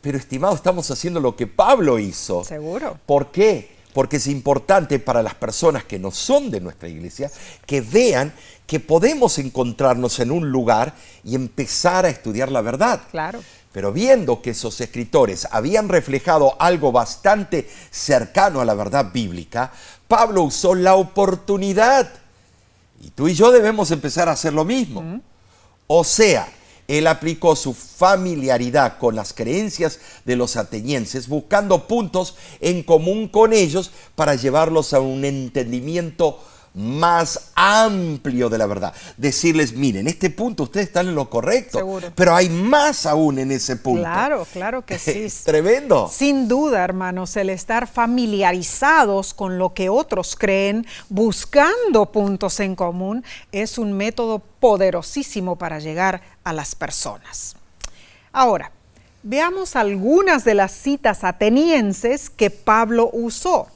pero estimados, estamos haciendo lo que Pablo hizo. ¿Seguro? ¿Por qué? Porque es importante para las personas que no son de nuestra iglesia que vean que podemos encontrarnos en un lugar y empezar a estudiar la verdad. Claro. Pero viendo que esos escritores habían reflejado algo bastante cercano a la verdad bíblica, Pablo usó la oportunidad. Y tú y yo debemos empezar a hacer lo mismo. O sea, él aplicó su familiaridad con las creencias de los atenienses, buscando puntos en común con ellos para llevarlos a un entendimiento más amplio de la verdad. Decirles, miren, este punto ustedes están en lo correcto, Seguro. pero hay más aún en ese punto. Claro, claro que sí. Tremendo. Sin duda, hermanos, el estar familiarizados con lo que otros creen, buscando puntos en común, es un método poderosísimo para llegar a las personas. Ahora, veamos algunas de las citas atenienses que Pablo usó.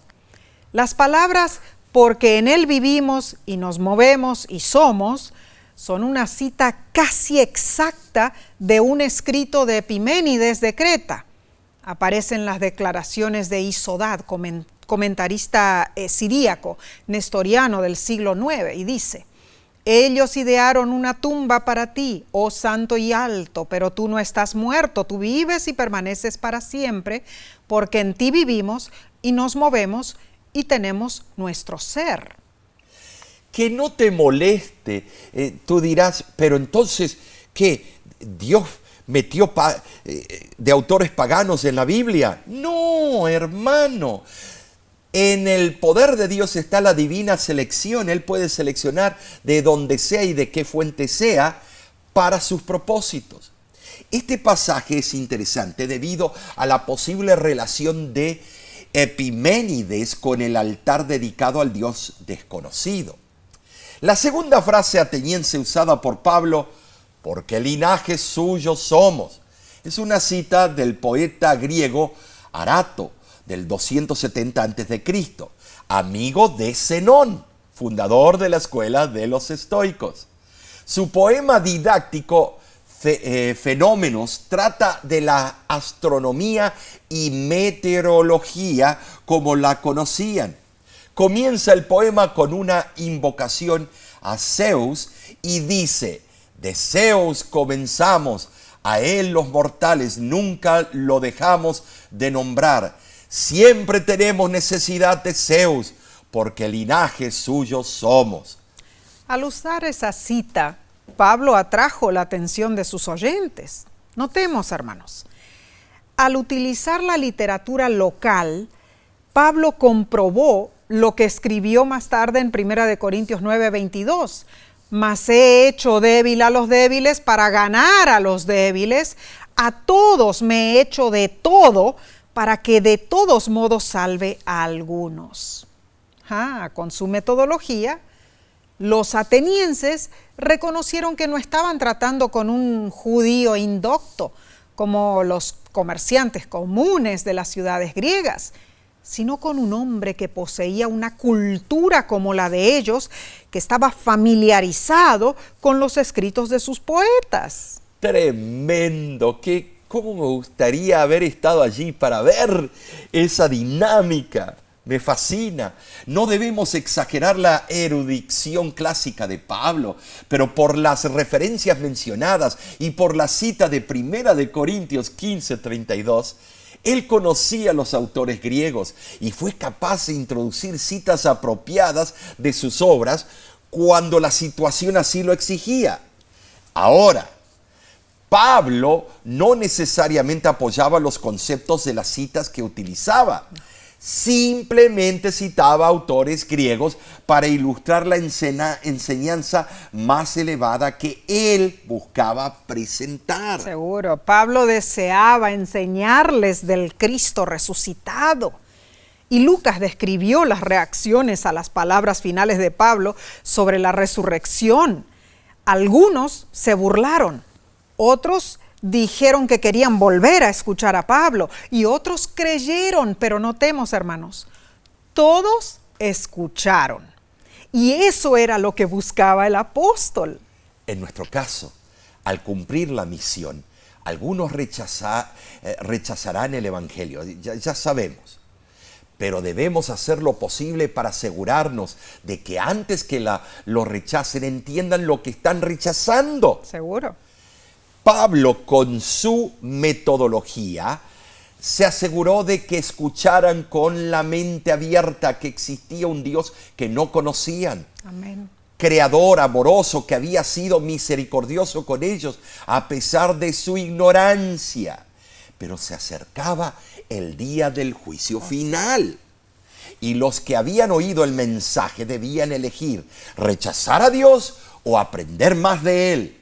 Las palabras porque en Él vivimos y nos movemos y somos, son una cita casi exacta de un escrito de Epiménides de Creta. Aparecen las declaraciones de Isodad, comentarista siríaco, nestoriano del siglo IX, y dice: ellos idearon una tumba para ti, oh santo y alto, pero tú no estás muerto, tú vives y permaneces para siempre, porque en ti vivimos y nos movemos y tenemos nuestro ser. Que no te moleste. Tú dirás, pero entonces, ¿qué? ¿Dios metió de autores paganos en la Biblia? No, hermano. En el poder de Dios está la divina selección. Él puede seleccionar de donde sea y de qué fuente sea para sus propósitos. Este pasaje es interesante debido a la posible relación de Epiménides con el altar dedicado al Dios desconocido. La segunda frase ateniense usada por Pablo, porque linaje suyo somos, es una cita del poeta griego Arato, del 270 a.C., amigo de Zenón, fundador de la escuela de los estoicos. Su poema didáctico Fenómenos trata de la astronomía y meteorología como la conocían. Comienza el poema con una invocación a Zeus y dice: de Zeus comenzamos, a él los mortales nunca lo dejamos de nombrar. Siempre tenemos necesidad de Zeus, porque linaje suyo somos. Al usar esa cita, Pablo atrajo la atención de sus oyentes. Notemos, hermanos, al utilizar la literatura local, Pablo comprobó lo que escribió más tarde en 1 Corintios 9:22. Mas he hecho débil a los débiles para ganar a los débiles. A todos me he hecho de todo para que de todos modos salve a algunos. con su metodología, los atenienses reconocieron que no estaban tratando con un judío indocto, como los comerciantes comunes de las ciudades griegas, sino con un hombre que poseía una cultura como la de ellos, que estaba familiarizado con los escritos de sus poetas. Tremendo, cómo me gustaría haber estado allí para ver esa dinámica. Me fascina. No debemos exagerar la erudición clásica de Pablo, pero por las referencias mencionadas y por la cita de 1 Corintios 15:32, él conocía a los autores griegos y fue capaz de introducir citas apropiadas de sus obras cuando la situación así lo exigía. Ahora, Pablo no necesariamente apoyaba los conceptos de las citas que utilizaba. Simplemente citaba autores griegos para ilustrar la enseñanza más elevada que él buscaba presentar. Seguro, Pablo deseaba enseñarles del Cristo resucitado. Y Lucas describió las reacciones a las palabras finales de Pablo sobre la resurrección. Algunos se burlaron, otros dijeron que querían volver a escuchar a Pablo y otros creyeron, pero notemos, hermanos, todos escucharon. Y eso era lo que buscaba el apóstol. En nuestro caso, al cumplir la misión, algunos rechazarán el Evangelio, ya sabemos. Pero debemos hacer lo posible para asegurarnos de que antes que lo rechacen, entiendan lo que están rechazando. Seguro. Pablo, con su metodología, se aseguró de que escucharan con la mente abierta que existía un Dios que no conocían. Amén. Creador, amoroso, que había sido misericordioso con ellos a pesar de su ignorancia. Pero se acercaba el día del juicio final. Y los que habían oído el mensaje debían elegir rechazar a Dios o aprender más de Él.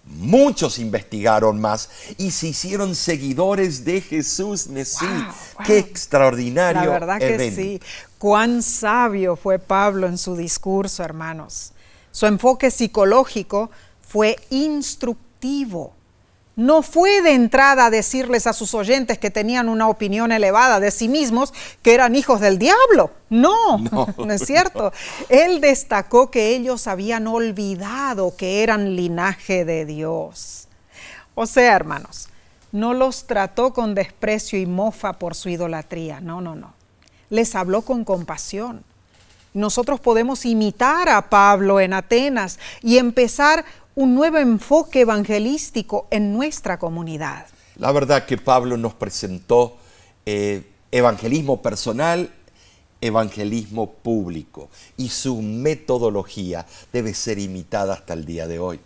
Muchos investigaron más y se hicieron seguidores de Jesús Mesías. Wow. ¡Qué extraordinario La verdad evento! que sí. Cuán sabio fue Pablo en su discurso, hermanos. Su enfoque psicológico fue instructivo. No fue de entrada a decirles a sus oyentes que tenían una opinión elevada de sí mismos, que eran hijos del diablo. No es cierto. Él destacó que ellos habían olvidado que eran linaje de Dios. O sea, hermanos, no los trató con desprecio y mofa por su idolatría. No. Les habló con compasión. Nosotros podemos imitar a Pablo en Atenas y empezar un nuevo enfoque evangelístico en nuestra comunidad. La verdad que Pablo nos presentó evangelismo personal, evangelismo público, y su metodología debe ser imitada hasta el día de hoy.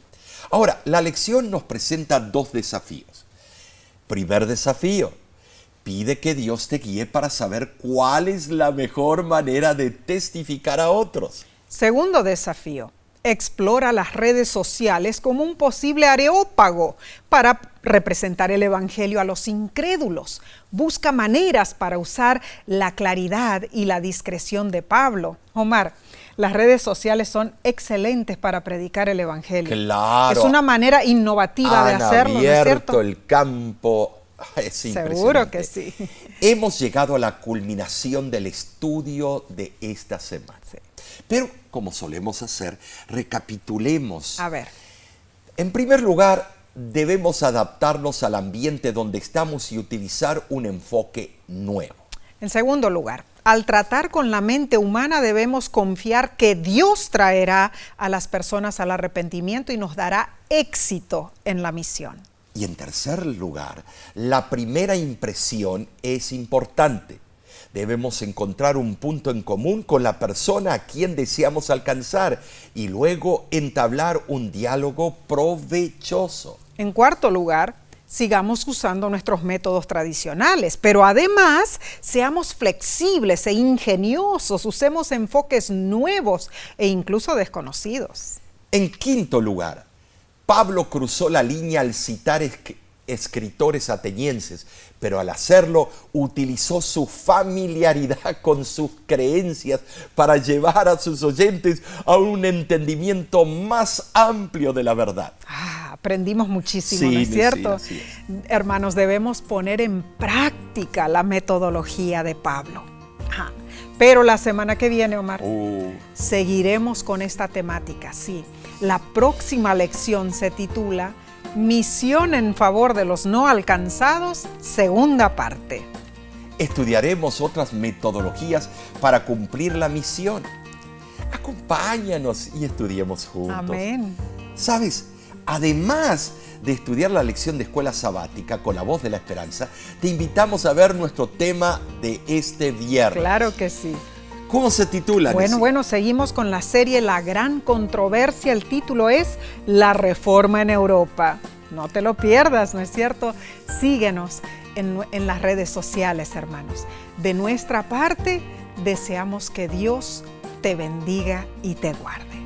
Ahora, la lección nos presenta dos desafíos. Primer desafío, pide que Dios te guíe para saber cuál es la mejor manera de testificar a otros. Segundo desafío, explora las redes sociales como un posible areópago para representar el evangelio a los incrédulos. Busca maneras para usar la claridad y la discreción de Pablo. Omar, las redes sociales son excelentes para predicar el evangelio. Claro. Es una manera innovativa de hacerlo, ¿no es cierto? Han abierto el campo. Es impresionante. Seguro que sí. Hemos llegado a la culminación del estudio de esta semana. Sí. Pero, como solemos hacer, recapitulemos. A ver. En primer lugar, debemos adaptarnos al ambiente donde estamos y utilizar un enfoque nuevo. En segundo lugar, al tratar con la mente humana debemos confiar que Dios traerá a las personas al arrepentimiento y nos dará éxito en la misión. Y en tercer lugar, la primera impresión es importante. Debemos encontrar un punto en común con la persona a quien deseamos alcanzar y luego entablar un diálogo provechoso. En cuarto lugar, sigamos usando nuestros métodos tradicionales, pero además seamos flexibles e ingeniosos, usemos enfoques nuevos e incluso desconocidos. En quinto lugar, Pablo cruzó la línea al citar escritores atenienses, pero al hacerlo utilizó su familiaridad con sus creencias para llevar a sus oyentes a un entendimiento más amplio de la verdad. Aprendimos muchísimo, Sí, ¿no es cierto? sí, así es. Hermanos, debemos poner en práctica la metodología de Pablo. Pero la semana que viene, Omar, seguiremos con esta temática, sí. La próxima lección se titula Misión en favor de los no alcanzados, segunda parte. Estudiaremos otras metodologías para cumplir la misión. Acompáñanos y estudiemos juntos. Amén. ¿Sabes? Además de estudiar la lección de escuela sabática con la voz de la esperanza, te invitamos a ver nuestro tema de este viernes. Claro que sí. ¿Cómo se titula? Bueno, seguimos con la serie La Gran Controversia. El título es La Reforma en Europa. No te lo pierdas, ¿no es cierto? Síguenos en las redes sociales, hermanos. De nuestra parte, deseamos que Dios te bendiga y te guarde.